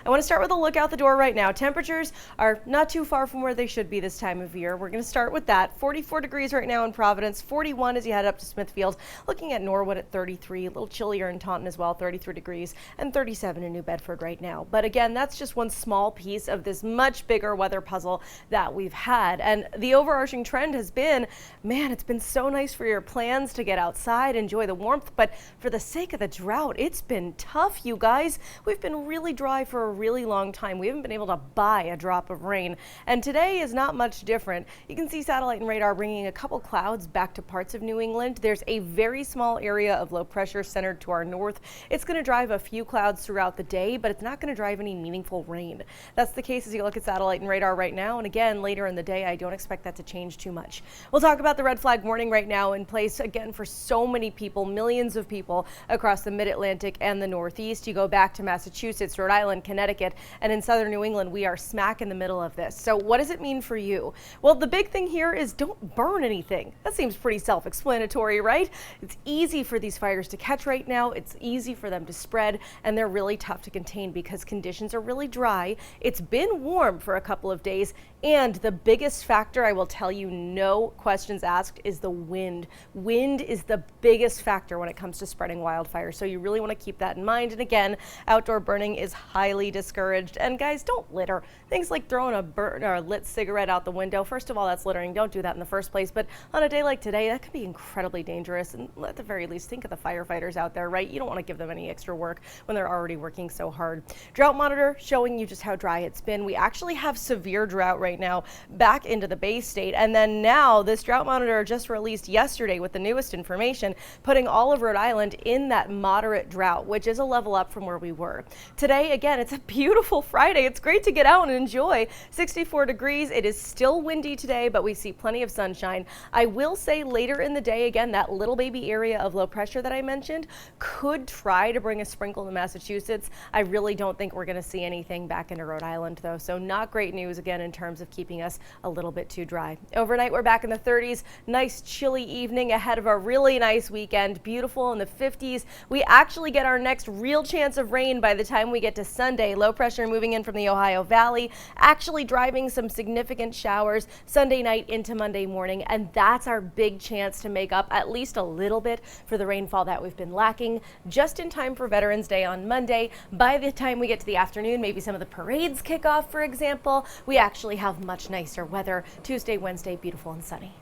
I want to start with a look out the door right now. Temperatures are not too far from where they should be this time of year. We're going to start with that. 44 degrees right now in Providence, 41 as you head up to Smithfield. Looking at Norwood at 33, a little chillier in Taunton as well, 33 degrees, and 37 in New Bedford right now. But again, that's just one small piece of this much bigger weather puzzle that we've had. And the overarching trend has been, man, it's been so nice for your plans to get outside, enjoy the warmth, but for the sake of the drought, it's been tough, you guys. We've been really dry for a really long time. We haven't been able to buy a drop of rain, and today is not much different. You can see satellite and radar bringing a couple clouds back to parts of New England. There's a very small area of low pressure centered to our north. It's going to drive a few clouds throughout the day, but it's not going to drive any meaningful rain. That's the case as you look at satellite and radar right now, and again later in the day I don't expect that to change too much. We'll talk about the red flag warning right now in place again for so many people, millions of people across the mid-Atlantic and the Northeast. You go back to Massachusetts, Rhode Island, Connecticut, and in southern New England, we are smack in the middle of this. So what does it mean for you? Well, the big thing here is don't burn anything. That seems pretty self-explanatory, right? It's easy for these fires to catch right now. It's easy for them to spread, and they're really tough to contain because conditions are really dry. It's been warm for a couple of days, and the biggest factor, I will tell you, no questions asked, is the wind. Wind is the biggest factor when it comes to spreading wildfire, so you really want to keep that in mind. And again, outdoor burning is highly discouraged. And guys, don't litter. Things like throwing a burnt or a lit cigarette out the window, first of all, that's littering. Don't do that in the first place. But on a day like today, that could be incredibly dangerous. And at the very least, think of the firefighters out there, right? You don't want to give them any extra work when they're already working so hard. Drought monitor showing you just how dry it's been. We actually have severe drought right now back into the Bay State. And then now this drought monitor just released yesterday with the newest information, putting all of Rhode Island in that moderate drought, which is a level up from where we were. Today, again, it's a beautiful Friday. It's great to get out and enjoy. 64 degrees. It is still windy today, but we see plenty of sunshine. I will say later in the day, again, that little baby area of low pressure that I mentioned could try to bring a sprinkle to Massachusetts. I really don't think we're going to see anything back into Rhode Island, though. So not great news again in terms of keeping us a little bit too dry. Overnight, we're back in the 30s. Nice chilly evening ahead of a really nice weekend. Beautiful in the 50s. We actually get our next real chance of rain by the time we get to Sunday. Low pressure moving in from the Ohio Valley, actually driving some significant showers Sunday night into Monday morning. And that's our big chance to make up at least a little bit for the rainfall that we've been lacking, just in time for Veterans Day on Monday. By the time we get to the afternoon, maybe some of the parades kick off, for example, we actually have much nicer weather. Tuesday, Wednesday, beautiful and sunny.